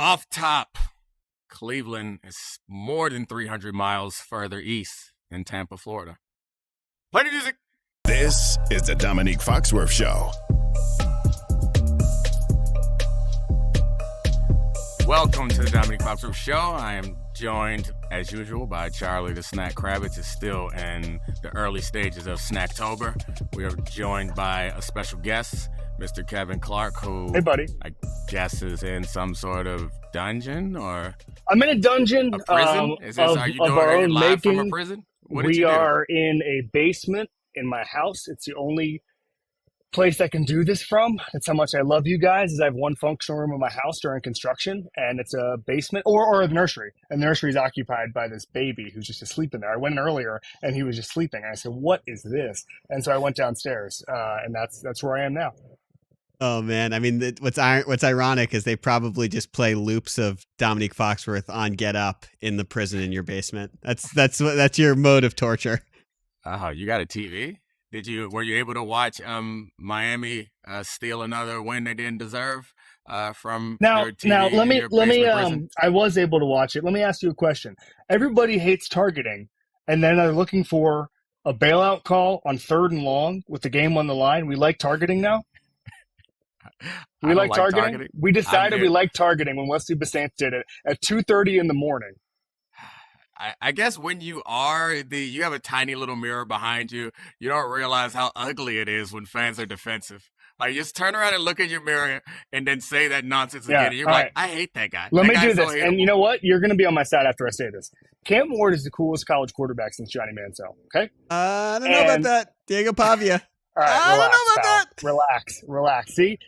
Off top, Cleveland is more than 300 miles further east in Tampa, Florida. Play the music. This is the Domonique Foxworth Show. Welcome to the Domonique Foxworth Show. I am joined, as usual, by Charlie the Snack Kravitz. Is still in the early stages of Snacktober. We are joined by a special guest, Mr. Kevin Clark, who hey, buddy. I guess is in some sort of dungeon or I'm in a dungeon. A prison? Are you doing our own live making. from a prison? We are in a basement in my house. It's the only place I can do this from. That's how much I love you guys. Is I have one functional room in my house during construction, and it's a basement or a nursery. And the nursery is occupied by this baby who's just asleep in there. I went in earlier, and he was just sleeping. And I said, "What is this?" And so I went downstairs, and that's where I am now. Oh man, I mean, what's ironic is they probably just play loops of Domonique Foxworth on Get Up in the prison in your basement. That's your mode of torture. Oh, you got a TV? Were you able to watch Miami steal another win they didn't deserve from their TV? Now let me prison? I was able to watch it. Let me ask you a question. Everybody hates targeting, and then they're looking for a bailout call on 3rd and long with the game on the line. We like targeting now. We like targeting. We decided we like targeting when Wesley Bissainthe did it at 2:30 in the morning. I guess when you have a tiny little mirror behind you, you don't realize how ugly it is when fans are defensive. Like, just turn around and look in your mirror and then say that nonsense again. And you're like, right. I hate that guy. Let me do this. And you know what? You're going to be on my side after I say this. Cam Ward is the coolest college quarterback since Johnny Manziel. Okay? I don't know about that. Diego Pavia. All right, I don't know about that. Relax. See?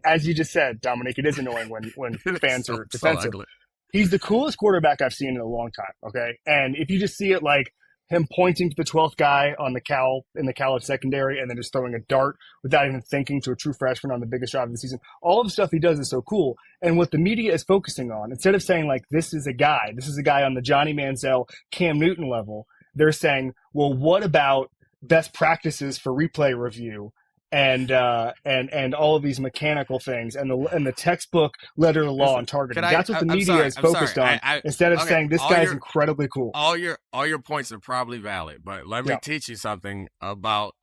As you just said, Dominic, it is annoying when fans are defensive. So he's the coolest quarterback I've seen in a long time, okay? And if you just see it like him pointing to the 12th guy on the cowl in the college secondary and then just throwing a dart without even thinking to a true freshman on the biggest drive of the season, all of the stuff he does is so cool. And what the media is focusing on, instead of saying like, this is a guy on the Johnny Manziel, Cam Newton level, they're saying, well, what about best practices for replay review? And all of these mechanical things and the textbook letter of the law on targeting. That's what the media is focused on. Instead of saying this guy's incredibly cool. All your points are probably valid, but let me teach you something about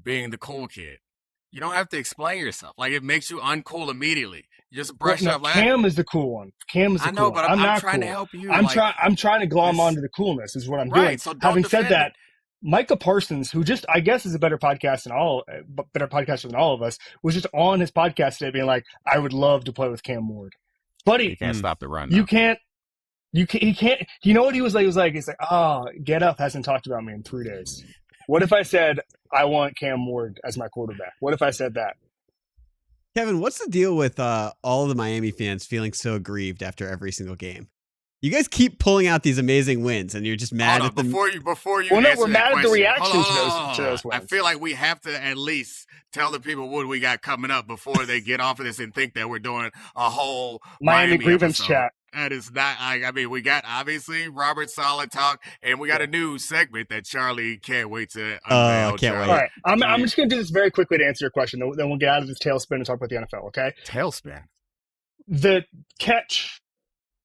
being the cool kid. You don't have to explain yourself. Like, it makes you uncool immediately. You just brush up. Cam is the cool one. Cam is the cool one. I'm not trying cool. to help you. I'm trying to glom onto the coolness is what I'm doing. So having said that, Micah Parsons, who just, I guess, is a better podcaster than all of us, was just on his podcast today being like, I would love to play with Cam Ward. Buddy, you can't stop the run. You can't. You can't. You know what he was like? He's like, Get Up hasn't talked about me in 3 days. What if I said, I want Cam Ward as my quarterback? What if I said that? Kevin, what's the deal with all of the Miami fans feeling so aggrieved after every single game? You guys keep pulling out these amazing wins, and you're just mad at them. Before you well, no, answer we're mad question, at the reaction to those wins. I feel like we have to at least tell the people what we got coming up before they get off of this and think that we're doing a whole Miami grievance episode. Chat. That is not. I mean, we got obviously Robert Saleh talk, and we got a new segment that Charlie can't wait to unveil. Can't wait. All right, I'm just going to do this very quickly to answer your question. Then we'll get out of this tailspin and talk about the NFL. Okay? Tailspin. The catch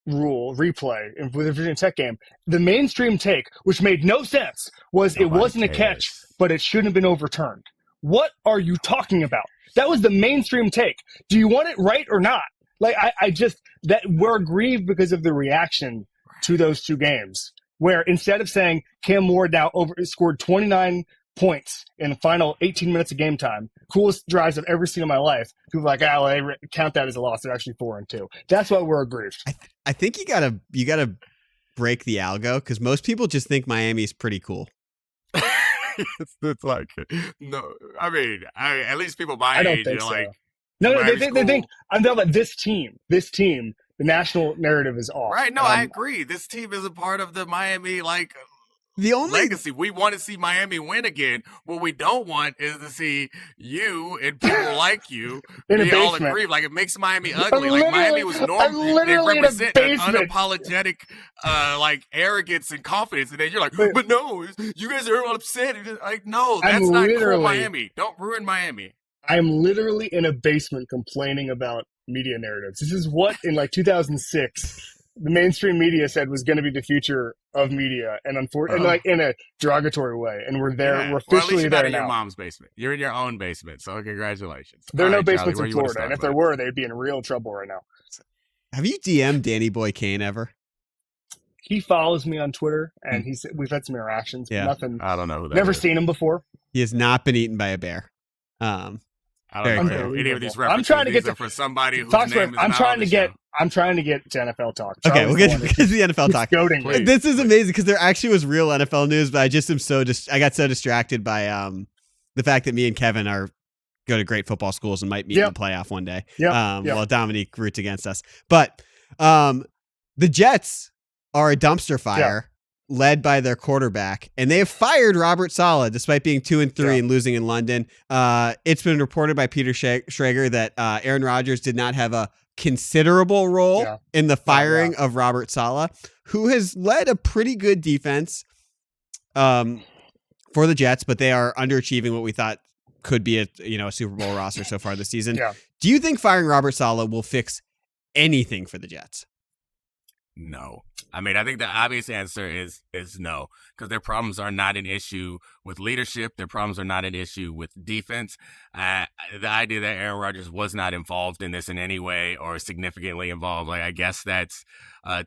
rule replay with the Virginia Tech game, the mainstream take, which made no sense, was it wasn't a catch, but it shouldn't have been overturned. What are you talking about? That was the mainstream take. Do you want it right or not? Like, I just, that we're aggrieved because of the reaction to those two games, where instead of saying Cam Ward now scored 29 points in the final 18 minutes of game time, coolest drives I've ever seen in my life, people are like, they count that as a loss. They're actually 4-2. That's why we're aggrieved. I think you gotta break the algo, because most people just think Miami's pretty cool. It's like, no, I mean, at least people my age are like, no, they think, I'm talking about this team, the national narrative is off. Right, no, I agree. This team is a part of the Miami, like, the only legacy. We want to see Miami win again. What we don't want is to see you and people like you be all aggrieved. Like, it makes Miami ugly. Like, Miami was normal. They represent an unapologetic, like, arrogance and confidence. And then you're like, but no, you guys are all upset. Like, no, that's not cool Miami. Don't ruin Miami. I'm literally in a basement complaining about media narratives. This is what in like 2006 the mainstream media said was going to be the future of media, and unfortunately, like in a derogatory way. And we're there. We're officially well, at least you're there not in now. your mom's basement. You're in your own basement. So congratulations. There are All no right, basements Charlie, in Florida, and if there were, they'd be in real trouble right now. Have you DM'd Danny Boy Kane ever? He follows me on Twitter, and we've had some interactions. But nothing. I don't know who that Never is. seen him before. He has not been eaten by a bear. I don't know any of these references. I'm trying to get for somebody whose Foxworth, name is I'm not trying on to the get. show. I'm trying to get to NFL talk. Okay, we'll get to the NFL talk. Goading. This is amazing because there actually was real NFL news, but I just am I got so distracted by the fact that me and Kevin go to great football schools and might meet in the playoff one day. While Domonique roots against us. But the Jets are a dumpster fire led by their quarterback, and they have fired Robert Saleh despite being 2-3 and losing in London. It's been reported by Peter Schrager that Aaron Rodgers did not have a considerable role in the firing of Robert Saleh, who has led a pretty good defense for the Jets, but they are underachieving what we thought could be a Super Bowl roster so far this season. Do you think firing Robert Saleh will fix anything for the Jets? No. I mean, I think the obvious answer is no, because their problems are not an issue with leadership. Their problems are not an issue with defense. The idea that Aaron Rodgers was not involved in this in any way or significantly involved, I guess that's an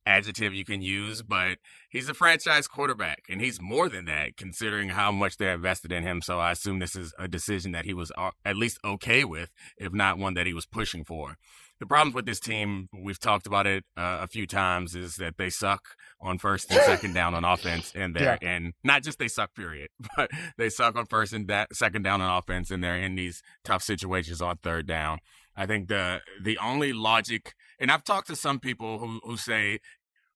adjective you can use, but he's a franchise quarterback, and he's more than that considering how much they're invested in him. So I assume this is a decision that he was at least okay with, if not one that he was pushing for. The problems with this team, we've talked about it a few times, is that they suck on first and second down on offense, and and not just they suck, period, but they suck on first and second down on offense, and they're in these tough situations on third down. I think the only logic, and I've talked to some people who say,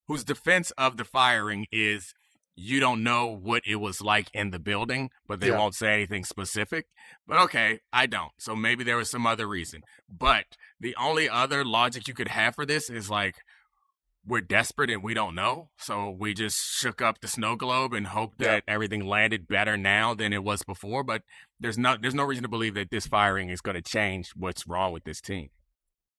whose defense of the firing is you don't know what it was like in the building, but they won't say anything specific. But okay, I don't. So maybe there was some other reason. But the only other logic you could have for this is we're desperate and we don't know. So we just shook up the snow globe and hoped that everything landed better now than it was before. But there's no reason to believe that this firing is going to change what's wrong with this team.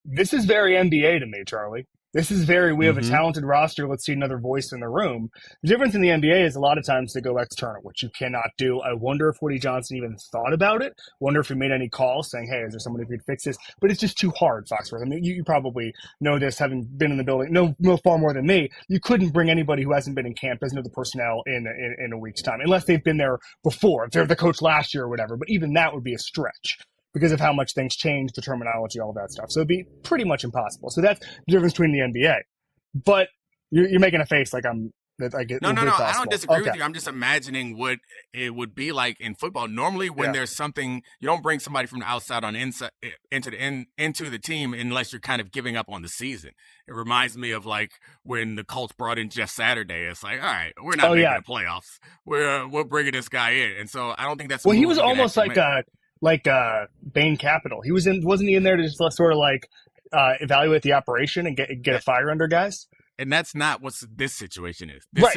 This is very NBA to me, Charlie. This is we have a talented roster. Let's see another voice in the room. The difference in the NBA is a lot of times they go external, which you cannot do. I wonder if Woody Johnson even thought about it. Wonder if he made any calls saying, hey, is there somebody who could fix this? But it's just too hard, Foxworth. I mean, you probably know this, having been in the building, know far more than me. You couldn't bring anybody who hasn't been in camp, doesn't know the personnel in a week's time, unless they've been there before, if they're the coach last year or whatever. But even that would be a stretch, because of how much things change, the terminology, all that stuff. So it'd be pretty much impossible. So that's the difference between the NBA. But you're making a face like I'm. That I get. No. I don't disagree with you. I'm just imagining what it would be like in football. Normally, when there's something, you don't bring somebody from the outside into the team unless you're kind of giving up on the season. It reminds me of when the Colts brought in Jeff Saturday. It's all right, we're not making the playoffs. We're bringing this guy in, and so I don't think that's. Well, he was almost like Bain Capital. Wasn't he in there to just sort of evaluate the operation and get a fire under guys? And that's not what this situation is. This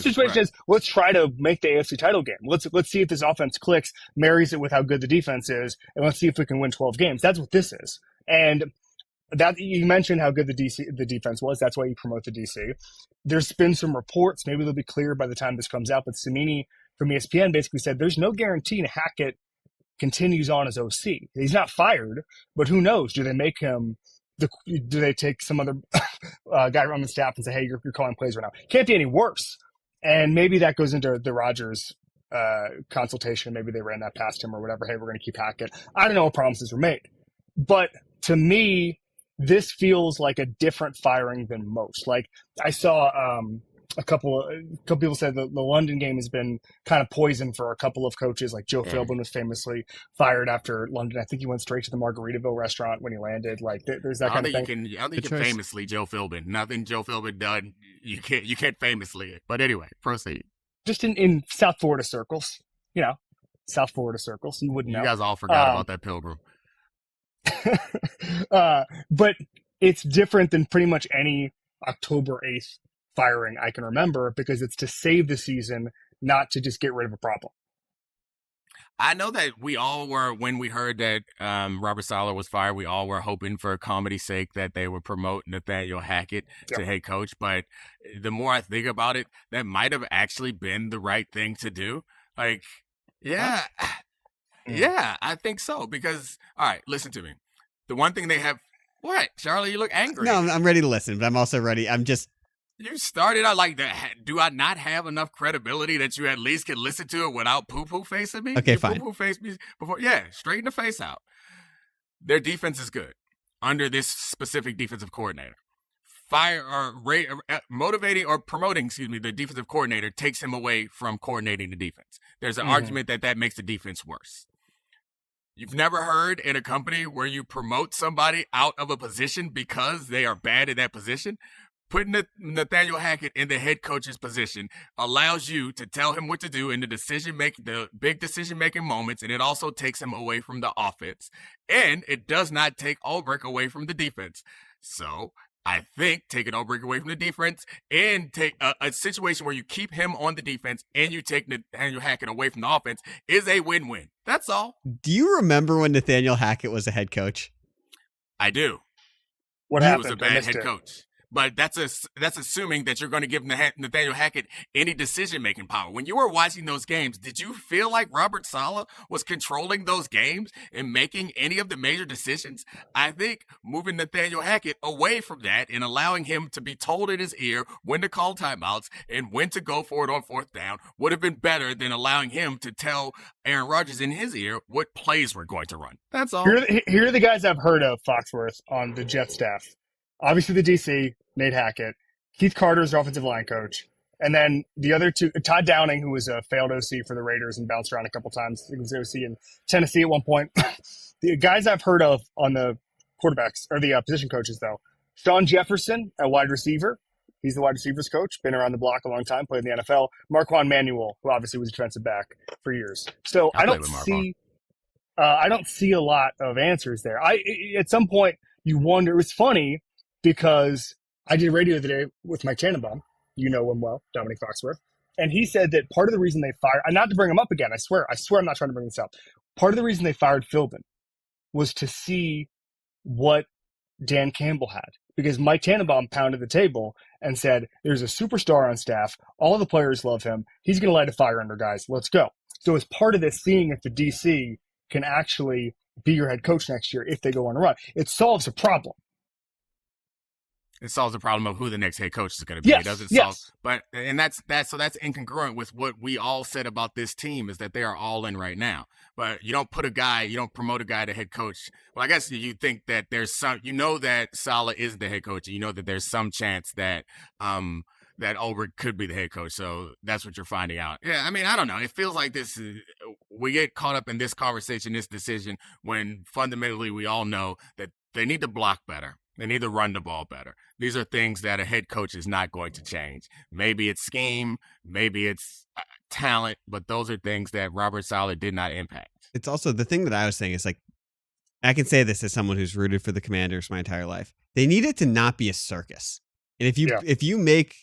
situation is let's try to make the AFC title game. Let's see if this offense clicks, marries it with how good the defense is, and let's see if we can win 12 games. That's what this is. And that you mentioned how good the defense was. That's why you promote the DC. There's been some reports, maybe they'll be clear by the time this comes out, but Samini from ESPN basically said there's no guarantee Hackett continues on as OC. He's not fired, but who knows? Do they make him? Do they take some other guy on the staff and say, "Hey, you're calling plays right now"? Can't be any worse. And maybe that goes into the Rodgers consultation. Maybe they ran that past him or whatever. Hey, we're going to keep Hackett. I don't know what promises were made, but to me, this feels like a different firing than most. I saw. A couple people said the London game has been kind of poison for a couple of coaches. Like Joe Philbin was famously fired after London. I think he went straight to the Margaritaville restaurant when he landed. There's that kind of thing. I don't think you can famously Joe Philbin. Nothing Joe Philbin done. You can't famously it. But anyway, proceed. Just in South Florida circles, South Florida circles. You wouldn't know. You guys all forgot about that pilgrim. But it's different than pretty much any October 8th firing I can remember, because it's to save the season, not to just get rid of a problem. I know that we all were, when we heard that Robert Saleh was fired, we all were hoping for comedy's sake that they would promote Nathaniel Hackett to head coach. But the more I think about it, that might have actually been the right thing to do. Like, yeah, I think so. Because, all right, listen to me. The one thing they have, what? Charlie, you look angry. No, I'm ready to listen, but I'm also ready. You started out like that. Do I not have enough credibility that you at least can listen to it without poo-poo facing me? Okay, fine. Poo-poo face me before, straighten the face out. Their defense is good under this specific defensive coordinator. Motivating or promoting, the defensive coordinator takes him away from coordinating the defense. There's an argument that makes the defense worse. You've never heard in a company where you promote somebody out of a position because they are bad at that position? Putting Nathaniel Hackett in the head coach's position allows you to tell him what to do in the big decision-making moments, and it also takes him away from the offense. And it does not take Ulbrich away from the defense. So I think taking Ulbrich away from the defense and take a situation where you keep him on the defense and you take Nathaniel Hackett away from the offense is a win-win. That's all. Do you remember when Nathaniel Hackett was a head coach? I do. What happened? He was a bad head coach. But that's assuming that you're going to give Nathaniel Hackett any decision-making power. When you were watching those games, did you feel like Robert Saleh was controlling those games and making any of the major decisions? I think moving Nathaniel Hackett away from that and allowing him to be told in his ear when to call timeouts and when to go for it on fourth down would have been better than allowing him to tell Aaron Rodgers in his ear what plays we're going to run. That's all. Here are the guys I've heard of, Foxworth, on the Jet staff. Obviously, the DC, Nate Hackett. Keith Carter's their offensive line coach. And then the other two, Todd Downing, who was a failed OC for the Raiders and bounced around a couple times. He was OC in Tennessee at one point. The guys I've heard of on the quarterbacks, or the position coaches, though. Sean Jefferson, a wide receiver. He's the wide receivers coach, been around the block a long time, played in the NFL. Marquand Manuel, who obviously was a defensive back for years. So I don't see a lot of answers there. At some point, you wonder. It was funny, because I did radio the other day with Mike Tannenbaum. You know him well, Domonique Foxworth. And he said that part of the reason they fired, and not to bring him up again, I swear I'm not trying to bring this up. Part of the reason they fired Philbin was to see what Dan Campbell had. Because Mike Tannenbaum pounded the table and said, there's a superstar on staff. All the players love him. He's going to light a fire under, guys. Let's go. So as part of this, seeing if the DC can actually be your head coach next year if they go on a run, it solves a problem. It solves the problem of who the next head coach is going to be. Yes, it doesn't solve, but that's incongruent with what we all said about this team, is that they are all in right now. But you don't promote a guy to head coach. Well, I guess you think that there's that Saleh isn't the head coach, and you know that there's some chance that that Ulbrich could be the head coach. So that's what you're finding out. Yeah, I mean, I don't know. It feels like we get caught up in this conversation, this decision, when fundamentally we all know that they need to block better. They need to run the ball better. These are things that a head coach is not going to change. Maybe it's scheme, maybe it's talent, but those are things that Robert Saleh did not impact. It's also the thing that I was saying is, like, I can say this as someone who's rooted for the Commanders my entire life. They need it to not be a circus. And if you make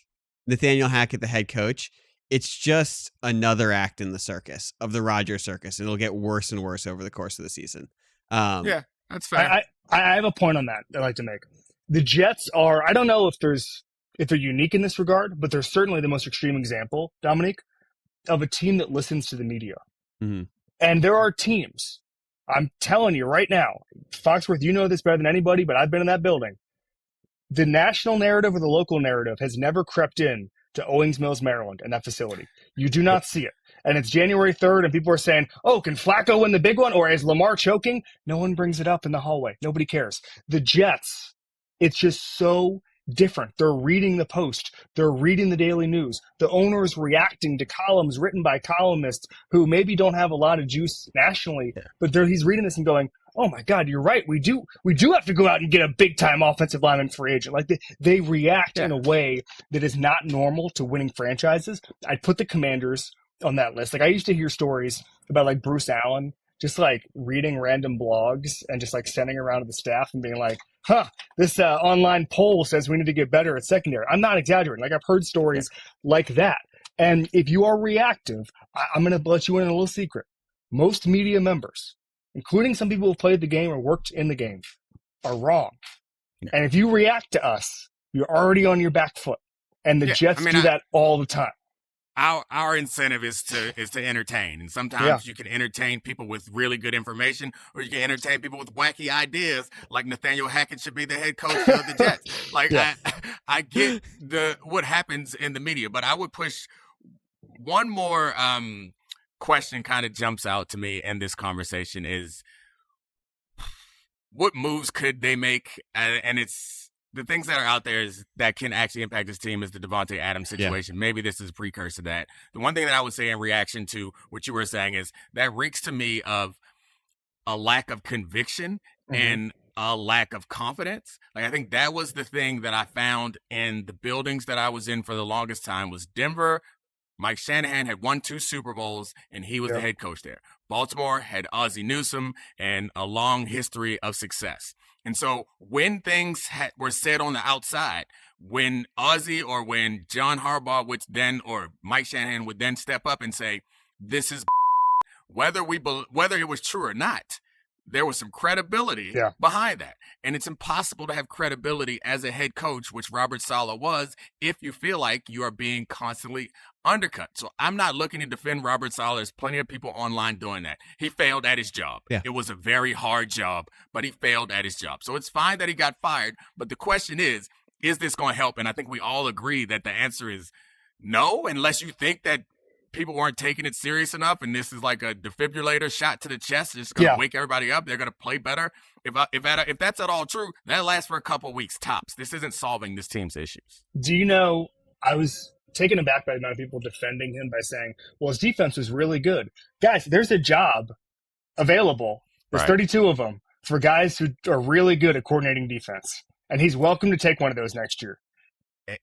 Nathaniel Hackett the head coach, it's just another act in the circus of the Rodgers circus. And it'll get worse and worse over the course of the season. Yeah, that's fair. I have a point on that I'd like to make. The Jets are, I don't know if they're unique in this regard, but they're certainly the most extreme example, Domonique, of a team that listens to the media. Mm-hmm. And there are teams, I'm telling you right now, Foxworth, you know this better than anybody, but I've been in that building. The national narrative or the local narrative has never crept in to Owings Mills, Maryland, and that facility. You do not see it. And it's January 3rd, and people are saying, oh, can Flacco win the big one? Or is Lamar choking? No one brings it up in the hallway. Nobody cares. The Jets, it's just so different. They're reading the Post. They're reading the Daily News. The owner's reacting to columns written by columnists who maybe don't have a lot of juice nationally, but he's reading this and going, oh my God, you're right. We do have to go out and get a big time offensive lineman free agent. Like they react in a way that is not normal to winning franchises. I'd put the Commanders on that list. Like, I used to hear stories about, like, Bruce Allen just, like, reading random blogs and just, like, sending around to the staff and being like, this online poll says we need to get better at secondary. I'm not exaggerating. Like, I've heard stories like that. And if you are reactive, I'm going to let you in a little secret. most media members, including some people who played the game or worked in the game, are wrong. And if you react to us, you're already on your back foot. And the Jets do that all the time. Our incentive is to entertain, and sometimes you can entertain people with really good information, or you can entertain people with wacky ideas, like Nathaniel Hackett should be the head coach of the Jets. Like I get what happens in the media, but I would push one more question. Kind of jumps out to me in this conversation is, what moves could they make? And it's the things that are out there is that can actually impact this team is the Devontae Adams situation. Yeah. Maybe this is a precursor to that. The one thing that I would say in reaction to what you were saying is that reeks to me of a lack of conviction and a lack of confidence. Like, I think that was the thing that I found in the buildings that I was in for the longest time was Denver. Mike Shanahan had won 2 Super Bowls, and he was the head coach there. Baltimore had Ozzie Newsome and a long history of success. And so when things were said on the outside, when Ozzie or when John Harbaugh or Mike Shanahan would then step up and say, this is whether it was true or not, there was some credibility behind that. And it's impossible to have credibility as a head coach, which Robert Saleh was, if you feel like you are being constantly undercut. So I'm not looking to defend Robert Saleh. There's plenty of people online doing that. He failed at his job. Yeah. It was a very hard job, but he failed at his job. So it's fine that he got fired. But the question is this going to help? And I think we all agree that the answer is no, unless you think that people weren't taking it serious enough, and this is like a defibrillator shot to the chest. It's going to wake everybody up. They're going to play better. If that's at all true, that lasts for a couple weeks tops. This isn't solving this team's issues. Do you know, I was taken aback by the amount of people defending him by saying, well, his defense was really good. Guys, there's a job available. There's 32 of them for guys who are really good at coordinating defense. And he's welcome to take one of those next year.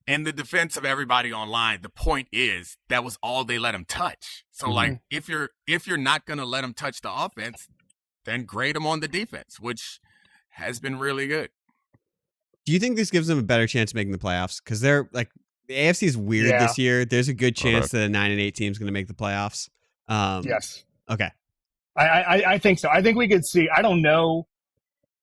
In the defense of everybody online, the point is that was all they let him touch. So, like, if you're not going to let him touch the offense, then grade him on the defense, which has been really good. Do you think this gives them a better chance of making the playoffs? Because they're like, the AFC is weird this year. There's a good chance that a 9-8 team is going to make the playoffs. Yes. Okay. I think so. I think we could see. I don't know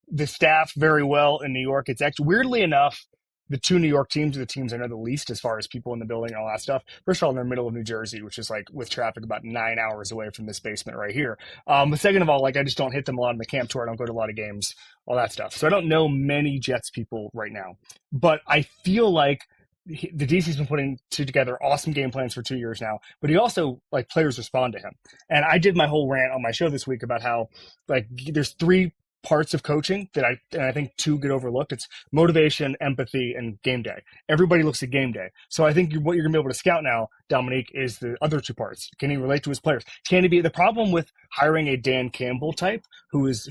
the staff very well in New York. It's actually, weirdly enough, the 2 New York teams are the teams I know the least as far as people in the building and all that stuff. First of all, they're in the middle of New Jersey, which is like with traffic about 9 hours away from this basement right here. But second of all, like I just don't hit them a lot on the camp tour. I don't go to a lot of games, all that stuff. So I don't know many Jets people right now. But I feel like the DC's been putting together awesome game plans for 2 years now, but he also, like, players respond to him. And I did my whole rant on my show this week about how, like, there's 3 parts of coaching that I think 2 get overlooked. It's motivation, empathy, and game day. Everybody looks at game day. So I think what you're going to be able to scout now, Domonique, is the other 2 parts. Can he relate to his players? Can he be the problem with hiring a Dan Campbell type who is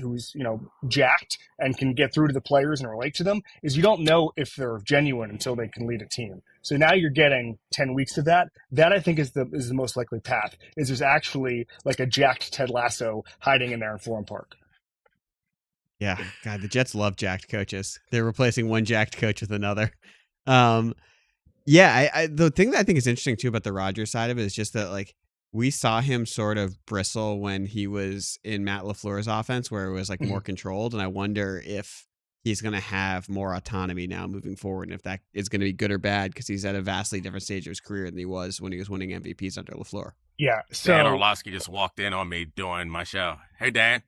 jacked and can get through to the players and relate to them is you don't know if they're genuine until they can lead a team. So now you're getting 10 weeks of that. That I think is the most likely path. Is there's actually like a jacked Ted Lasso hiding in there in Florham Park. Yeah, God, the Jets love jacked coaches. They're replacing one jacked coach with another. The thing that I think is interesting too about the Rodgers side of it is just that, like, we saw him sort of bristle when he was in Matt LaFleur's offense, where it was like more controlled, and I wonder if he's going to have more autonomy now moving forward, and if that is going to be good or bad, because he's at a vastly different stage of his career than he was when he was winning MVPs under LaFleur. Yeah. So Dan Orlovsky just walked in on me doing my show. Hey, Dan.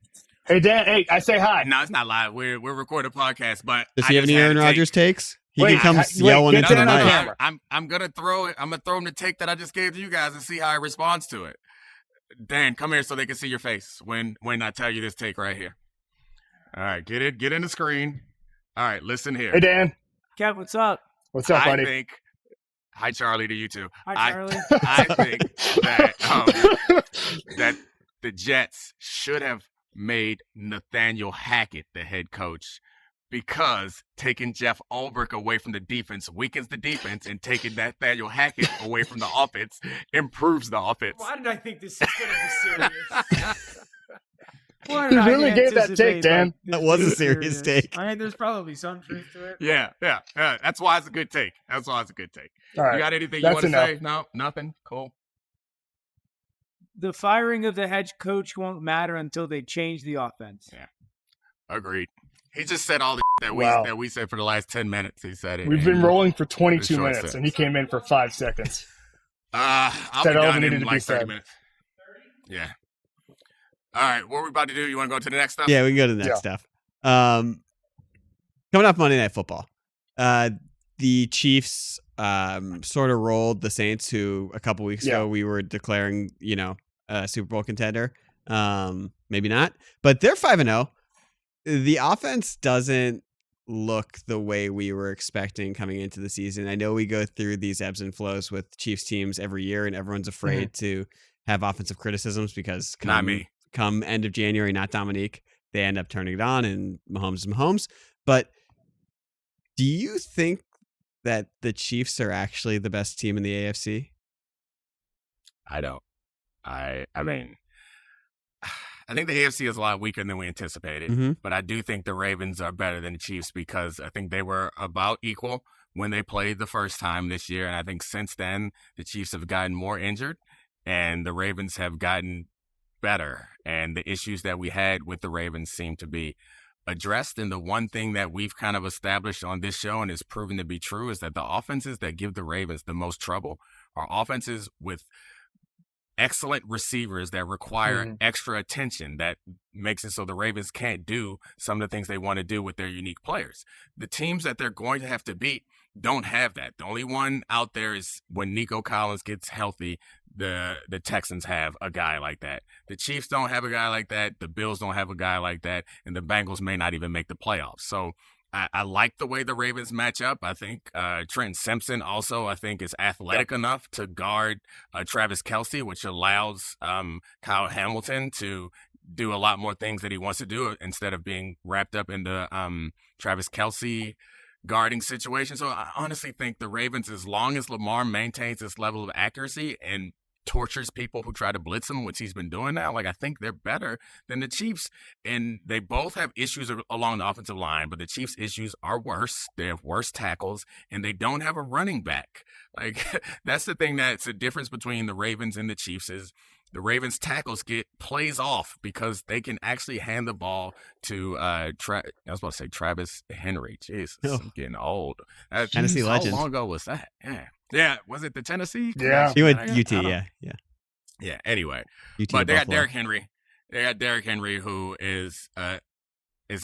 Hey, Dan. Hey, I say hi. No, it's not live. We're recording a podcast, but does he have any Aaron Rodgers takes? He can come yell one into the mic. I'm gonna throw him the take that I just gave to you guys and see how he responds to it. Dan, come here so they can see your face when I tell you this take right here. All right, get in the screen. All right, listen here. Hey, Dan. Kev, what's up? What's up, buddy? Hi, Charlie, to you too. Hi, Charlie. I think that the Jets should have made Nathaniel Hackett the head coach, because taking Jeff Ulbrich away from the defense weakens the defense, and taking Nathaniel Hackett away from the offense improves the offense. Why did I think this is going to be serious? You really gave that take, Dan. That was a serious take. I mean, there's probably some truth to it. Yeah. That's why it's a good take. All right. You got anything you want to say? No, nothing. Cool. the firing of the head coach won't matter until they change the offense. Yeah, agreed. He just said all the that we said for the last 10 minutes. He said it. We've been rolling for 22 minutes, and he came in for 5 seconds. I'll be done in like 30 minutes. Yeah. All right, what are we about to do? You want to go to the next stuff? Yeah, we can go to the next stuff. Coming off Monday Night Football, the Chiefs sort of rolled the Saints, who a couple weeks ago we were declaring, a Super Bowl contender. Maybe not, but they're 5-0. The offense doesn't look the way we were expecting coming into the season. I know we go through these ebbs and flows with Chiefs teams every year, and everyone's afraid to have offensive criticisms because come end of January, not Domonique, they end up turning it on, and Mahomes is Mahomes. But do you think that the Chiefs are actually the best team in the AFC? I don't. I mean, I think the AFC is a lot weaker than we anticipated, but I do think the Ravens are better than the Chiefs because I think they were about equal when they played the first time this year. And I think since then, the Chiefs have gotten more injured and the Ravens have gotten better. And the issues that we had with the Ravens seem to be addressed. And the one thing that we've kind of established on this show and is proven to be true is that the offenses that give the Ravens the most trouble are offenses with excellent receivers that require extra attention that makes it so the Ravens can't do some of the things they want to do with their unique players. The teams that they're going to have to beat don't have that. The only one out there is when Nico Collins gets healthy, the Texans have a guy like that. The Chiefs don't have a guy like that. The Bills don't have a guy like that. And the Bengals may not even make the playoffs. So I like the way the Ravens match up. I think Trent Simpson also, is athletic enough to guard Travis Kelce, which allows Kyle Hamilton to do a lot more things that he wants to do instead of being wrapped up in the Travis Kelce guarding situation. So I honestly think the Ravens, as long as Lamar maintains this level of accuracy and tortures people who try to blitz him, which he's been doing now, I think they're better than the Chiefs. And they both have issues along the offensive line, but the Chiefs' issues are worse. They have worse tackles, and they don't have a running back. That's the thing that's the difference between the Ravens and the Chiefs is the Ravens' tackles get plays off because they can actually hand the ball to Travis Henry. Jesus, I'm getting old. Tennessee legend. How long ago was that? Yeah. Was it the Tennessee? Yeah. He went UT, yeah. Yeah, anyway. UT but they got Derrick Henry. They got Derrick Henry, who is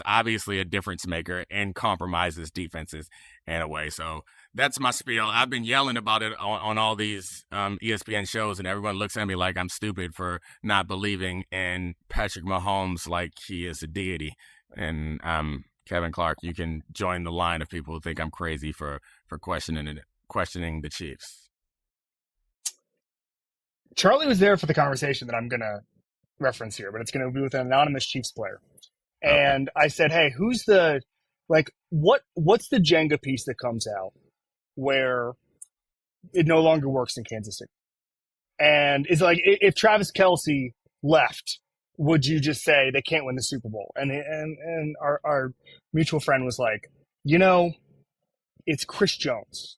obviously a difference maker and compromises defenses in a way. So that's my spiel. I've been yelling about it on all these ESPN shows, and everyone looks at me like I'm stupid for not believing in Patrick Mahomes like he is a deity. And Kevin Clark, you can join the line of people who think I'm crazy for questioning the Chiefs. Charlie was there for the conversation that I'm going to reference here, but it's going to be with an anonymous Chiefs player. And I said, hey, who's the, what's the Jenga piece that comes out where it no longer works in Kansas City? And it's if Travis Kelce left, would you just say they can't win the Super Bowl? And our mutual friend was like, it's Chris Jones.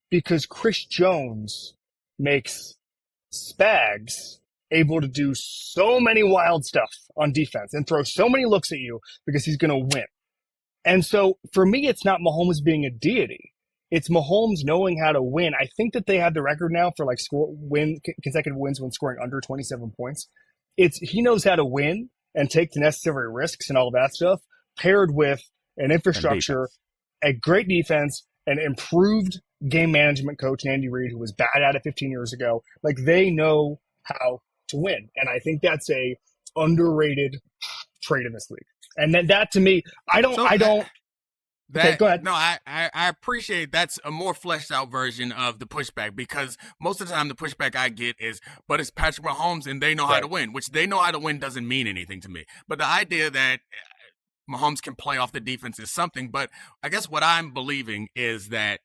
Because Chris Jones makes Spags able to do so many wild stuff on defense and throw so many looks at you because he's going to win. And so for me, it's not Mahomes being a deity. It's Mahomes knowing how to win. I think that they have the record now for consecutive wins when scoring under 27 points. He knows how to win and take the necessary risks and all of that stuff, paired with an infrastructure, a great defense, an improved game management coach, Andy Reid, who was bad at it 15 years ago. They know how to win. And I think that's a underrated trait in this league. And then that to me, Okay, go ahead. No, I appreciate that's a more fleshed out version of the pushback, because most of the time the pushback I get is, but it's Patrick Mahomes and they know how to win, which they know how to win doesn't mean anything to me. But the idea that Mahomes can play off the defense is something. But I guess what I'm believing is that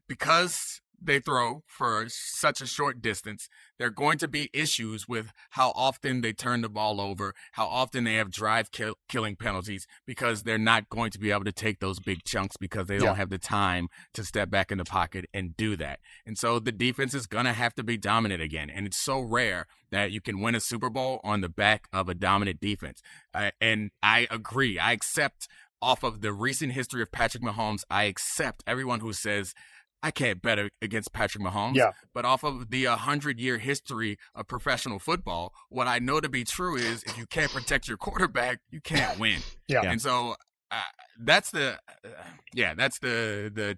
because they throw for such a short distance. There are going to be issues with how often they turn the ball over, how often they have drive-killing penalties, because they're not going to be able to take those big chunks because they don't have the time to step back in the pocket and do that. And so the defense is going to have to be dominant again. And it's so rare that you can win a Super Bowl on the back of a dominant defense. And I agree. I accept, off of the recent history of Patrick Mahomes, I accept everyone who says, I can't bet against Patrick Mahomes. Yeah. But off of the 100-year history of professional football, what I know to be true is if you can't protect your quarterback, you can't win. Yeah. And so that's the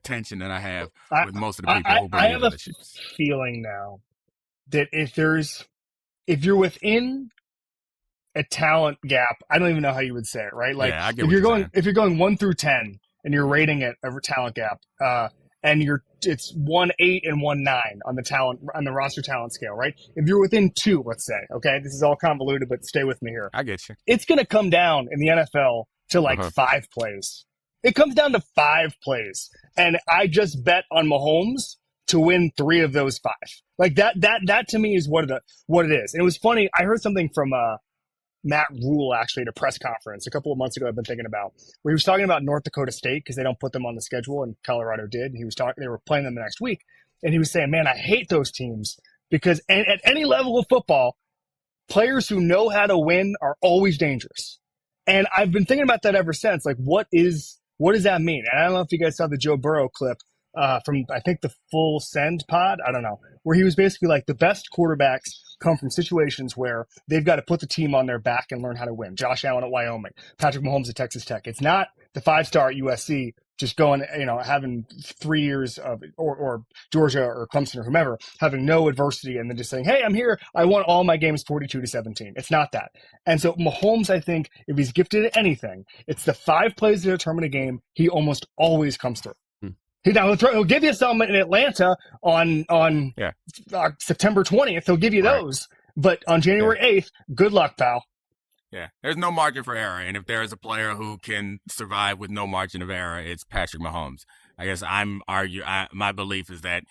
tension that I have with most of the people who believe in the Chiefs. I have a feeling now that if you're within a talent gap, I don't even know how you would say it, right? Like if you're going 1 through 10 and you're rating it a talent gap, and it's 1-8 and 1-9 on the roster talent scale, right? If you're within 2, let's say, okay, this is all convoluted, but stay with me here. I get you. It's going to come down in the NFL to 5 plays. It comes down to 5 plays, and I just bet on Mahomes to win 3 of those 5. Like that to me is what it is. And it was funny. I heard something from Matt Rule actually at a press conference a couple of months ago I've been thinking about, where he was talking about North Dakota State because they don't put them on the schedule and Colorado did. And they were playing them the next week. And he was saying, man, I hate those teams because at any level of football, players who know how to win are always dangerous. And I've been thinking about that ever since. Like, what does that mean? And I don't know if you guys saw the Joe Burrow clip from, I think, the Full Send pod. I don't know, where he was basically like, the best quarterbacks come from situations where they've got to put the team on their back and learn how to win. Josh Allen at Wyoming, Patrick Mahomes at Texas Tech. It's not the 5-star at USC just going, having 3 years of, or Georgia or Clemson or whomever, having no adversity and then just saying, hey, I'm here. I won all my games 42-17. It's not that. And so Mahomes, I think, if he's gifted at anything, it's the 5 plays that determine a game. He almost always comes through. He'll give you some in Atlanta on September 20th. He'll give you those. But on January 8th, good luck, pal. Yeah, there's no margin for error. And if there is a player who can survive with no margin of error, it's Patrick Mahomes. I guess my belief is that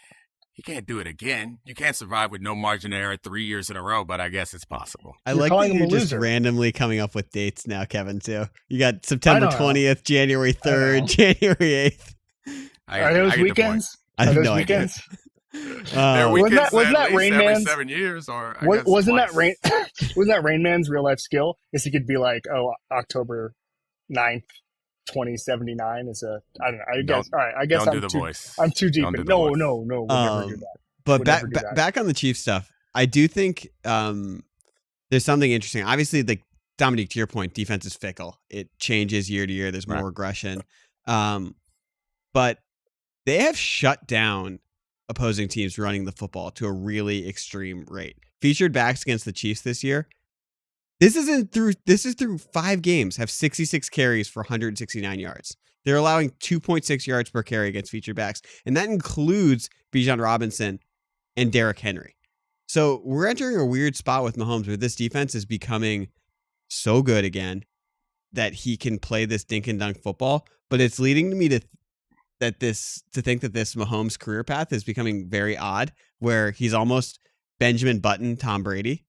he can't do it again. You can't survive with no margin of error 3 years in a row, but I guess it's possible. I like that you're just randomly coming up with dates now, Kevin, too. You got September 20th, January 3rd, January 8th. Are those weekends? I have no idea. Wasn't that Rain Man's 7 years? Or wasn't that Rain Man's real life skill? Is he could be like, October 9th, 2079 is a, I don't know. I guess. All right. I guess don't do the voice. I'm too deep. No. We'll never do that. But back on the Chiefs stuff, I do think there's something interesting. Obviously, like Dominique, to your point, defense is fickle. It changes year to year. There's more aggression. But they have shut down opposing teams running the football to a really extreme rate. Featured backs against the Chiefs this year. This is through 5 games, have 66 carries for 169 yards. They're allowing 2.6 yards per carry against featured backs. And that includes Bijan Robinson and Derrick Henry. So we're entering a weird spot with Mahomes where this defense is becoming so good again that he can play this dink and dunk football. But it's leading to me to think that this Mahomes career path is becoming very odd, where he's almost Benjamin Button, Tom Brady.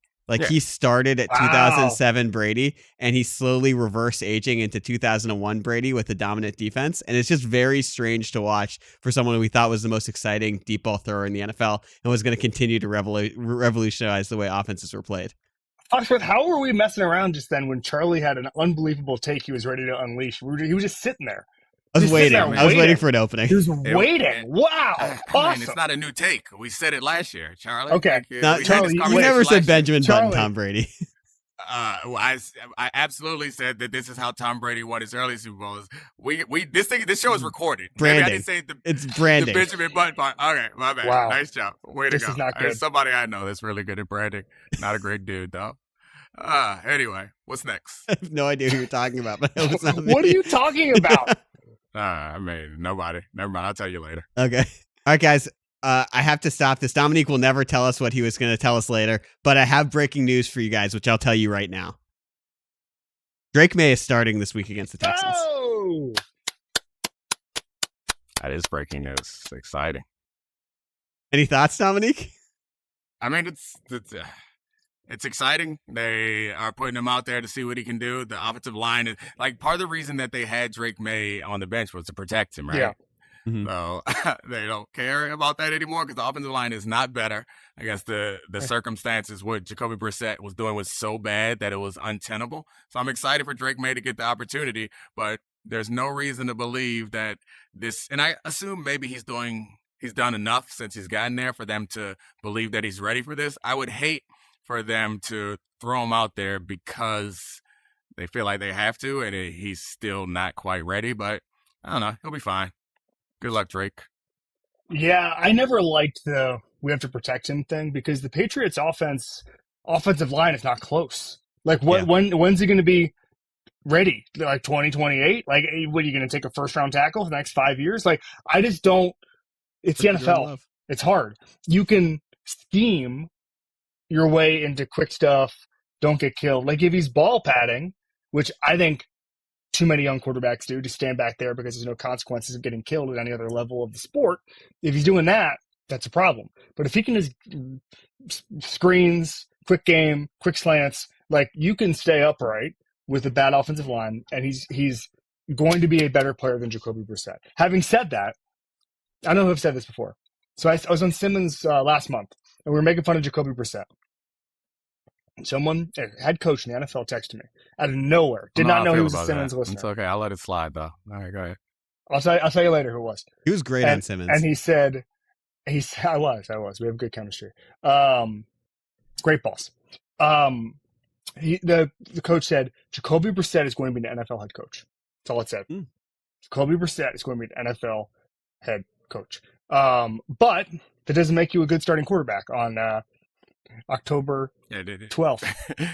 He started at 2007 Brady, and he's slowly reverse aging into 2001 Brady with a dominant defense. And it's just very strange to watch for someone who we thought was the most exciting deep ball thrower in the NFL and was going to continue to revolutionize the way offenses were played. Foxworth, how were we messing around just then when Charlie had an unbelievable take he was ready to unleash? He was just sitting there. I was waiting for an opening. He was waiting. Wow. Awesome. It's not a new take. We said it last year, Charlie. Okay. Charlie, you never said Benjamin Button, Tom Brady. I absolutely said that this is how Tom Brady won his early Super Bowls. This show is recorded. Branding. Maybe I didn't say it's branding. The Benjamin Button part. Okay, my bad. Wow. Nice job. Way to this go. Is not good. There's somebody I know that's really good at branding. Not a great dude, though. Anyway, what's next? I have no idea who you're talking about, but it was not me. What are you talking about? Nobody. Never mind. I'll tell you later. Okay. All right, guys. I have to stop this. Dominique will never tell us what he was going to tell us later, but I have breaking news for you guys, which I'll tell you right now. Drake Maye is starting this week against the Texans. Oh! That is breaking news. It's exciting. Any thoughts, Domonique? I mean, it's exciting. They are putting him out there to see what he can do. The offensive line is like part of the reason that they had Drake Maye on the bench was to protect him, right? Yeah. Mm-hmm. So they don't care about that anymore because the offensive line is not better. I guess the circumstances what Jacoby Brissett was doing was so bad that it was untenable. So I'm excited for Drake Maye to get the opportunity, but there's no reason to believe that this, and I assume maybe he's done enough since he's gotten there for them to believe that he's ready for this. I would hate for them to throw him out there because they feel like they have to, and he's still not quite ready, but I don't know. He'll be fine. Good luck, Drake. Yeah, I never liked the we have to protect him thing because the Patriots offensive line is not close. Like when's he going to be ready? Like 2028? Like what are you going to take a first round tackle for the next 5 years? Like I just don't. It's the NFL. It's hard. You can scheme your way into quick stuff. Don't get killed. Like if he's ball padding, which I think too many young quarterbacks do, to stand back there because there's no consequences of getting killed at any other level of the sport. If he's doing that, that's a problem. But if he can just screens, quick game, quick slants, like you can stay upright with a bad offensive line, and he's going to be a better player than Jacoby Brissett. Having said that, I don't know if I've said this before. So I was on Simmons last month, and we were making fun of Jacoby Brissett. Someone, head coach in the NFL, texted me out of nowhere. Did not know he was a Simmons listener. It's okay. I'll let it slide, though. All right, go ahead. I'll tell you later who it was. He was great on Simmons. And he said, I was. We have good chemistry. Great balls. The coach said, Jacoby Brissett is going to be an NFL head coach. That's all it said. Jacoby Brissett is going to be an NFL head coach. But that doesn't make you a good starting quarterback on October 12th.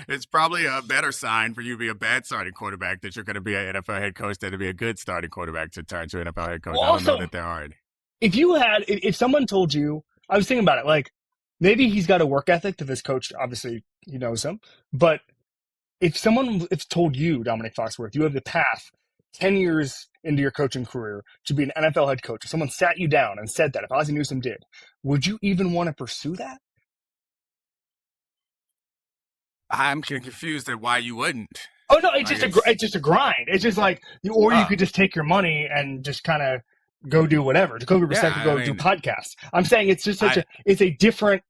It's probably a better sign for you to be a bad starting quarterback that you're going to be an NFL head coach than to be a good starting quarterback to turn to an NFL head coach. Well, I don't also, know that there are any. If someone told you, I was thinking about it, like maybe he's got a work ethic to this coach. Obviously, he knows him. But if someone told you, Domonique Foxworth, you have the path 10 years into your coaching career to be an NFL head coach, if someone sat you down and said that, if Ozzie Newsome did, would you even want to pursue that? I'm confused at why you wouldn't. Oh no, it's just a grind. It's just like, or you could just take your money and just kind of go do whatever. Jacoby Brissett could go do podcasts. I'm saying it's just it's a different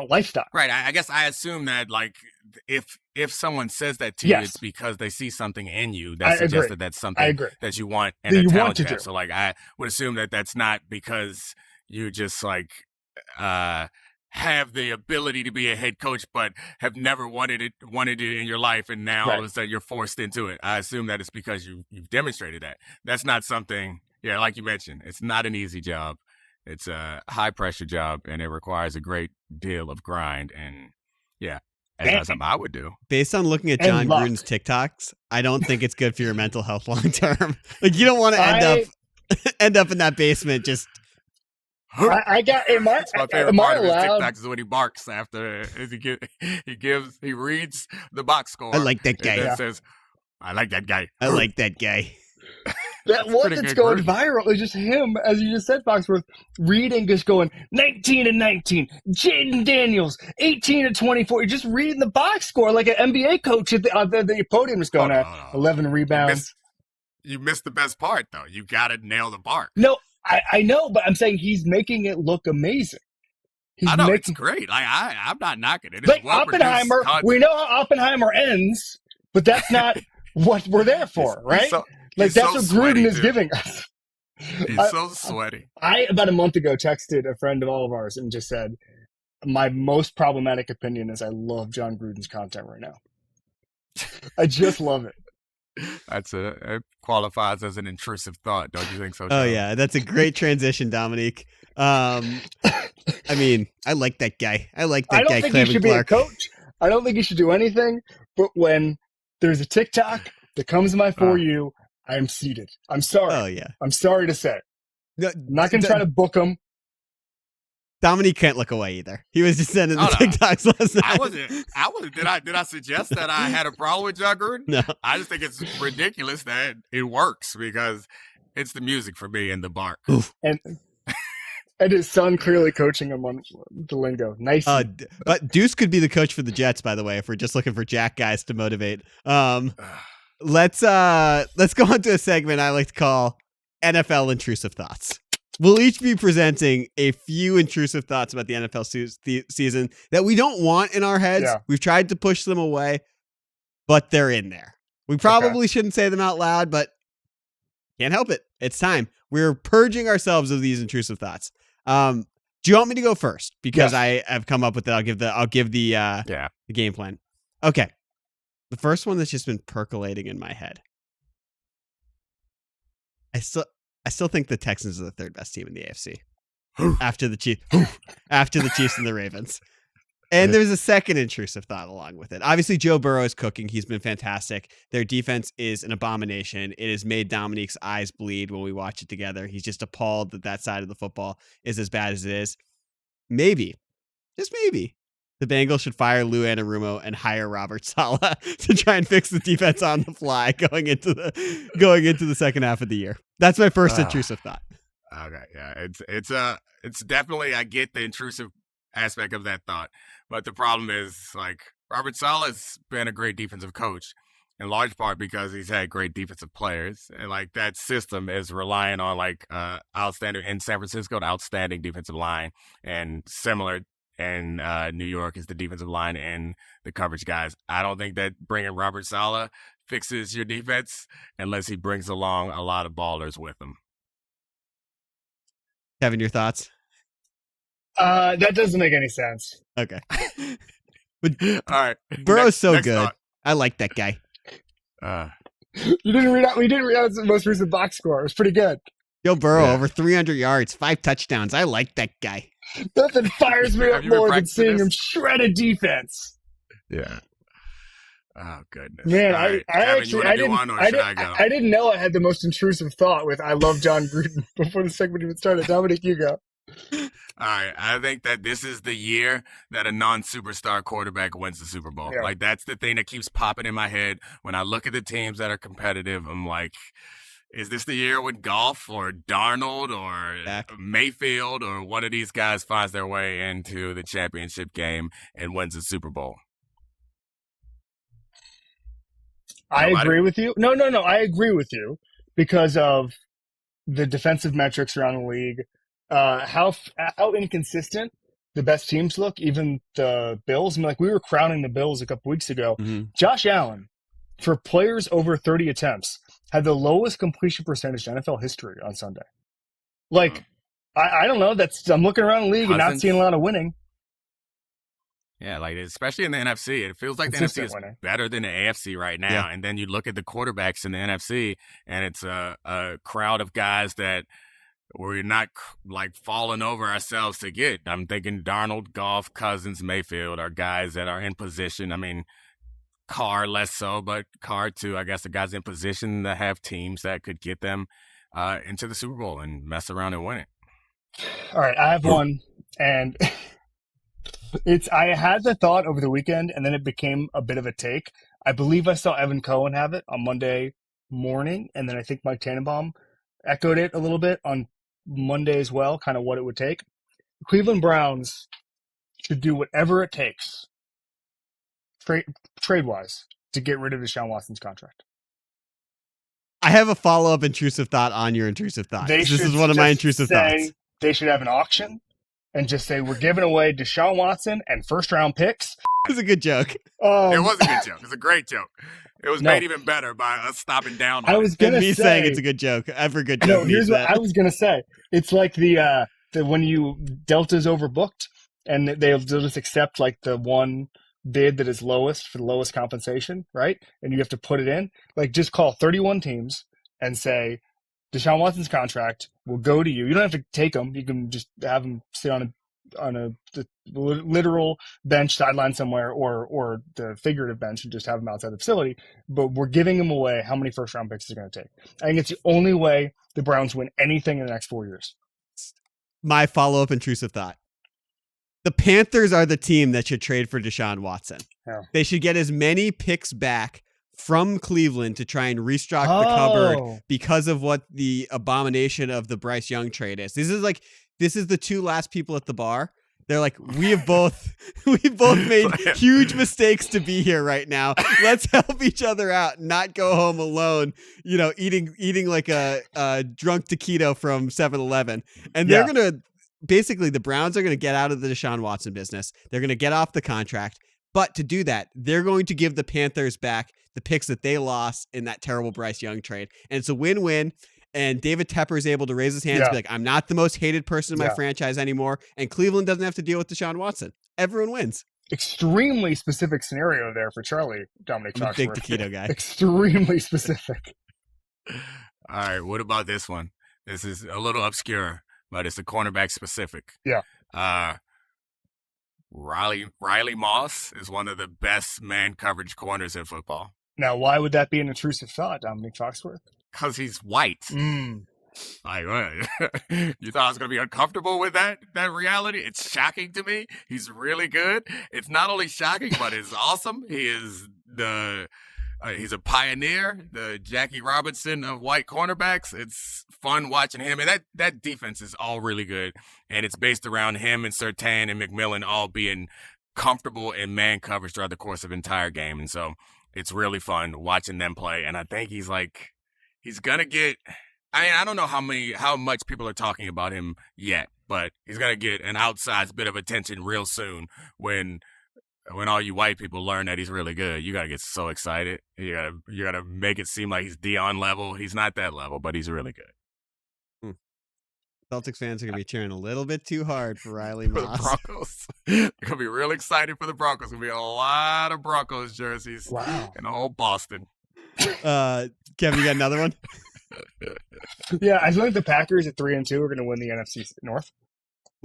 lifestyle. Right. I guess I assume that like if someone says that to you, it's because they see something in you that suggests that that's something that you want and a talent you have. So like I would assume that that's not because you just like have the ability to be a head coach, but have never wanted it in your life, and now all of a sudden you're forced into it. I assume that it's because you've demonstrated that. That's not something, like you mentioned, it's not an easy job. It's a high pressure job, and it requires a great deal of grind. And that's not something I would do. Based on looking at John Gruden's TikToks, I don't think it's good for your mental health long term. Like you don't want to end up in that basement just. I got. That's my favorite part of his TikToks is when he barks after he reads the box score. I like that guy. And says, "I like that guy. I like that guy." That one that's going viral is just him, as you just said, Foxworth, reading, just going 19-19. Jaden Daniels, 18-24. You're just reading the box score like an NBA coach at the podium is going 11 rebounds. You missed the best part, though. You got to nail the bark. No. I know, but I'm saying he's making it look amazing. It's great. I'm not knocking it. It's like Oppenheimer, we know how Oppenheimer ends, but that's not what we're there for, right? That's what Gruden is giving us. He's so sweaty. I, about a month ago, texted a friend of all of ours and just said, my most problematic opinion is I love John Gruden's content right now. I just love it. It qualifies as an intrusive thought, don't you think so, John? Oh yeah, that's a great transition, Domonique. I mean, I like that guy. I don't think he should be a coach. I don't think he should do anything. But when there's a TikTok that comes in my For You, I'm seated. I'm sorry. Oh yeah, I'm sorry to say. I'm not going to try to book him. Domonique can't look away either. He was just sending the TikToks last night. I wasn't. Did I suggest that I had a problem with John Gruden? No. I just think it's ridiculous that it works because it's the music for me and the bark. And And his son clearly coaching him on the lingo. Nice. But Deuce could be the coach for the Jets, by the way, if we're just looking for Jack guys to motivate. Let's go on to a segment I like to call NFL Intrusive Thoughts. We'll each be presenting a few intrusive thoughts about the NFL season that we don't want in our heads. Yeah. We've tried to push them away, but they're in there. We probably shouldn't say them out loud, but can't help it. It's time. We're purging ourselves of these intrusive thoughts. Do you want me to go first? Because I have come up with it. I'll give the game plan. Okay. The first one that's just been percolating in my head. I still think the Texans are the third best team in the AFC after the Chiefs and the Ravens. And there's a second intrusive thought along with it. Obviously, Joe Burrow is cooking. He's been fantastic. Their defense is an abomination. It has made Dominique's eyes bleed when we watch it together. He's just appalled that side of the football is as bad as it is. Maybe, just maybe, the Bengals should fire Lou Anarumo and hire Robert Saleh to try and fix the defense on the fly going into the second half of the year. That's my first intrusive thought. Okay, yeah, it's definitely, I get the intrusive aspect of that thought, but the problem is, like, Robert Saleh's been a great defensive coach in large part because he's had great defensive players, and like that system is relying on like outstanding in San Francisco, the outstanding defensive line, and similar in New York is the defensive line and the coverage guys. I don't think that bringing Robert Saleh fixes your defense unless he brings along a lot of ballers with him. Kevin, your thoughts? That doesn't make any sense. Okay. But all right. Burrow's so good. Thought. I like that guy. We didn't read out the most recent box score. It was pretty good. Joe Burrow, over 300 yards, 5 touchdowns. I like that guy. Nothing fires me up more than seeing him shred a defense. Yeah. Oh, goodness. Man, right. I Kevin, I didn't know I had the most intrusive thought with I love John Gruden before the segment even started. Dominique, you go. All right. I think that this is the year that a non-superstar quarterback wins the Super Bowl. Yeah. Like, that's the thing that keeps popping in my head. When I look at the teams that are competitive, I'm like, is this the year when Goff or Darnold or Mayfield or one of these guys finds their way into the championship game and wins the Super Bowl? I agree with you. No. I agree with you because of the defensive metrics around the league. How inconsistent the best teams look, even the Bills. I mean, like, we were crowning the Bills a couple weeks ago. Mm-hmm. Josh Allen, for players over 30 attempts, had the lowest completion percentage in NFL history on Sunday. Like, I don't know. I'm looking around the league and not seeing a lot of winning. Yeah, like, especially in the NFC. It feels like the NFC is better than the AFC right now. Yeah. And then you look at the quarterbacks in the NFC, and it's a crowd of guys that we're not, like, falling over ourselves to get. I'm thinking Darnold, Goff, Cousins, Mayfield are guys that are in position. I mean, Carr less so, but Carr too. I guess the guys in position that have teams that could get them into the Super Bowl and mess around and win it. All right, I have one, and I had the thought over the weekend, and then it became a bit of a take. I believe I saw Evan Cohen have it on Monday morning, and then I think Mike Tannenbaum echoed it a little bit on Monday as well, kind of what it would take. Cleveland Browns should do whatever it takes trade-wise to get rid of Deshaun Watson's contract. I have a follow-up intrusive thought on your intrusive thought. This is one of my intrusive thoughts. They should have an auction and just say, we're giving away Deshaun Watson and first-round picks. It was a good joke. It was a good joke. It was a great joke. It was made even better by us stopping down on I was going to say, saying it's a good joke. Every good joke. No, here's what I was going to say. It's like the when you Delta's overbooked and they'll just accept like the one bid that is lowest for the lowest compensation, right? And you have to put it in. Like, just call 31 teams and say, Deshaun Watson's contract will go to you. You don't have to take him. You can just have him sit on a literal bench sideline somewhere or the figurative bench and just have him outside the facility. But we're giving him away. How many first round picks is it going to take? I think it's the only way the Browns win anything in the next 4 years. My follow-up intrusive thought. The Panthers are the team that should trade for Deshaun Watson. Yeah. They should get as many picks back from Cleveland to try and restock the cupboard because of what the abomination of the Bryce Young trade is. This is like this is the two last people at the bar. They're like, we've both made huge mistakes to be here right now. Let's help each other out, not go home alone, eating like a drunk taquito from 7-Eleven. And they're going to, basically the Browns are going to get out of the Deshaun Watson business. They're going to get off the contract. But to do that, they're going to give the Panthers back the picks that they lost in that terrible Bryce Young trade. And it's a win-win. And David Tepper is able to raise his hands and be like, I'm not the most hated person in my franchise anymore. And Cleveland doesn't have to deal with Deshaun Watson. Everyone wins. Extremely specific scenario there for Charlie, Domonique Foxworth. Big taquito guy. Extremely specific. All right, what about this one? This is a little obscure, but it's the cornerback specific. Yeah. Riley Moss is one of the best man coverage corners in football. Now, why would that be an intrusive thought, Domonique Foxworth? Because he's white. Like, you thought I was going to be uncomfortable with that reality? It's shocking to me. He's really good. It's not only shocking, but it's awesome. He is he's a pioneer, the Jackie Robinson of white cornerbacks. It's fun watching him. And that defense is all really good. And it's based around him and Surtain and McMillan all being comfortable in man coverage throughout the course of the entire game. And so it's really fun watching them play. And I think he's going to get, I don't know how much people are talking about him yet, but he's going to get an outsized bit of attention real soon when all you white people learn that he's really good. You got to get so excited. You got to make it seem like he's Deion level. He's not that level, but he's really good. Celtics fans are going to be cheering a little bit too hard for Riley Moss. For the Broncos. They're going to be real excited for the Broncos. There's going to be a lot of Broncos jerseys in all Boston. Kevin, you got another one? Yeah, I think the Packers at 3-2 are going to win the NFC North.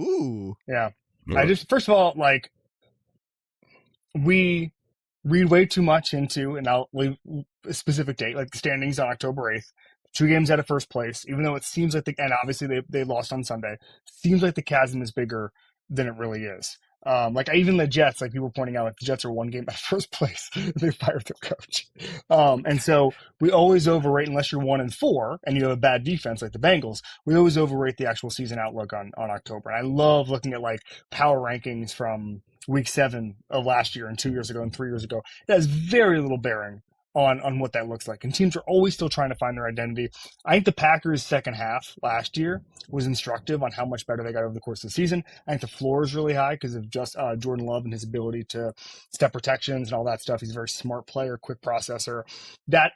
Ooh. Yeah. First of all, like, we read way too much into, and I'll leave a specific date, like the standings on October 8th. 2 games out of first place, even though it seems like and obviously they lost on Sunday, seems like the chasm is bigger than it really is. Even the Jets, like people were pointing out, like the Jets are 1 game out of first place. They fired their coach. And so we always overrate, unless you're 1-4 and you have a bad defense like the Bengals, we always overrate the actual season outlook on October. And I love looking at like power rankings from week 7 of last year and 2 years ago and 3 years ago. It has very little bearing on what that looks like. And teams are always still trying to find their identity. I think the Packers' second half last year was instructive on how much better they got over the course of the season. I think the floor is really high because of just Jordan Love and his ability to step protections and all that stuff. He's a very smart player, quick processor. That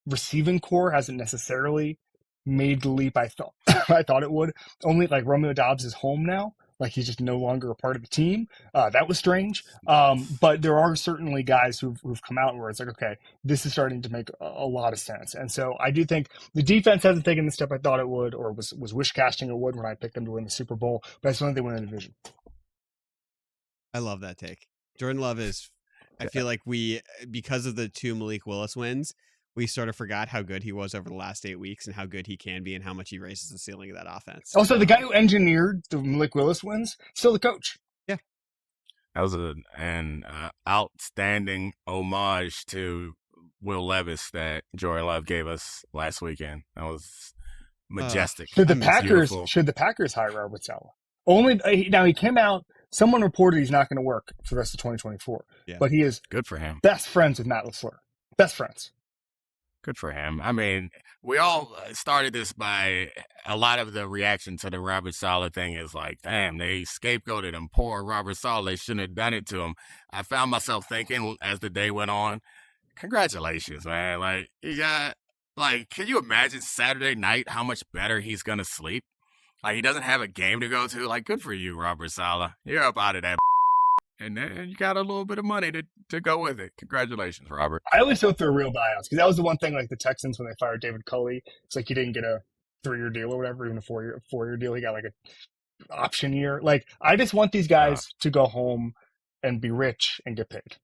receiving core hasn't necessarily made the leap I thought it would. Only like Romeo Doubs is home now. Like he's just no longer a part of the team. That was strange. But there are certainly guys who've come out where it's like, okay, this is starting to make a lot of sense. And so I do think the defense hasn't taken the step I thought it would, or was wish casting it would when I picked them to win the Super Bowl. But I still think they win the division. I love that take. Jordan Love is, I feel like because of the 2 Malik Willis wins, we sort of forgot how good he was over the last 8 weeks and how good he can be and how much he raises the ceiling of that offense. Also, the guy who engineered the Malik Willis wins, still the coach. Yeah. That was an outstanding homage to Will Levis that Jordan Love gave us last weekend. That was majestic. Should the Packers hire Robert Saleh? Now he came out, someone reported he's not going to work for the rest of 2024. Yeah. But he is good for him. Best friends with Matt LaFleur. Best friends. Good for him. I mean, we all started this by a lot of the reaction to the Robert Saleh thing is like, damn, they scapegoated him. Poor Robert Saleh. They shouldn't have done it to him. I found myself thinking as the day went on, congratulations, man. Like, can you imagine Saturday night how much better he's going to sleep? Like, he doesn't have a game to go to. Like, good for you, Robert Saleh. You're up out of that. And then you got a little bit of money to go with it. Congratulations, Robert. I always hope they're real buyouts because that was the one thing like the Texans when they fired David Culley. It's like he didn't get a 3-year deal or whatever, even a 4-year deal. He got like an option year. Like I just want these guys to go home and be rich and get paid.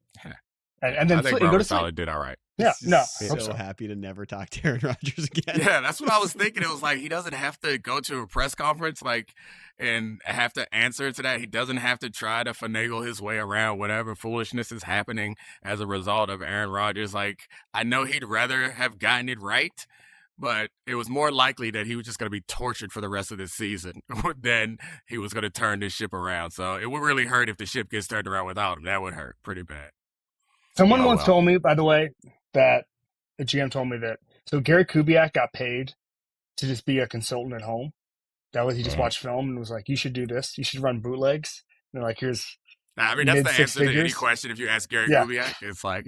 And then I think Robert Saleh did all right. Yeah, no. So happy to never talk to Aaron Rodgers again. Yeah, that's what I was thinking. It was like he doesn't have to go to a press conference and have to answer to that. He doesn't have to try to finagle his way around whatever foolishness is happening as a result of Aaron Rodgers. Like, I know he'd rather have gotten it right, but it was more likely that he was just going to be tortured for the rest of this season than he was going to turn this ship around. So it would really hurt if the ship gets turned around without him. That would hurt pretty bad. Someone once told me, by the way, that the GM told me that. So Gary Kubiak got paid to just be a consultant at home. That was, he just watched film and was like, you should do this. You should run bootlegs. And they're like, here's. I mean, that's the answer to any question. If you ask Gary Kubiak, it's like,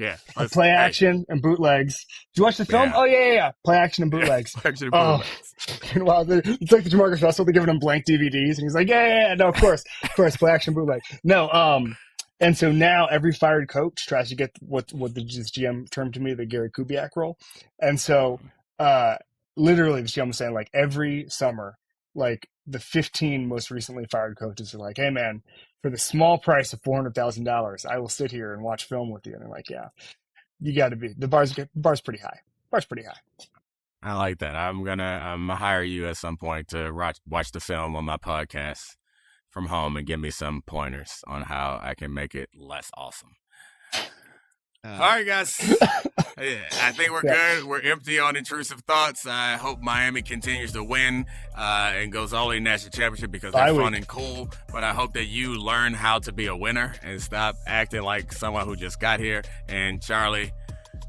play action and bootlegs. Did you watch the film? Yeah. Oh, yeah. Play action and bootlegs. Action and bootlegs. Wow, it's like the Jamarcus Russell. They're giving him blank DVDs. And he's like, no, of course, play action bootleg. No, and so now every fired coach tries to get what the GM termed to me the Gary Kubiak role. And so literally the GM was saying, like, every summer, like, the 15 most recently fired coaches are like, hey, man, for the small price of $400,000, I will sit here and watch film with you. And they're like, yeah, you got to be. The bar's pretty high. I like that. I'm gonna hire you at some point to watch the film on my podcast from home and give me some pointers on how I can make it less awesome. All right, guys. I think we're good. We're empty on intrusive thoughts. I hope Miami continues to win and goes all the way to the national championship because they're fun and cool. But I hope that you learn how to be a winner and stop acting like someone who just got here. And Charlie,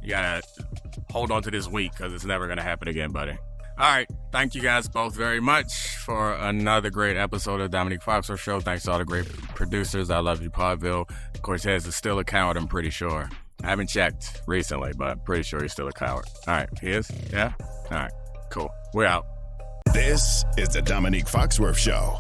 you got to hold on to this week because it's never going to happen again, buddy. All right. Thank you guys both very much for another great episode of Domonique Foxworth Show. Thanks to all the great producers. I love you, Podville. Cortez is still a coward, I'm pretty sure. I haven't checked recently, but I'm pretty sure he's still a coward. All right, he is? Yeah? All right, cool. We're out. This is the Domonique Foxworth Show.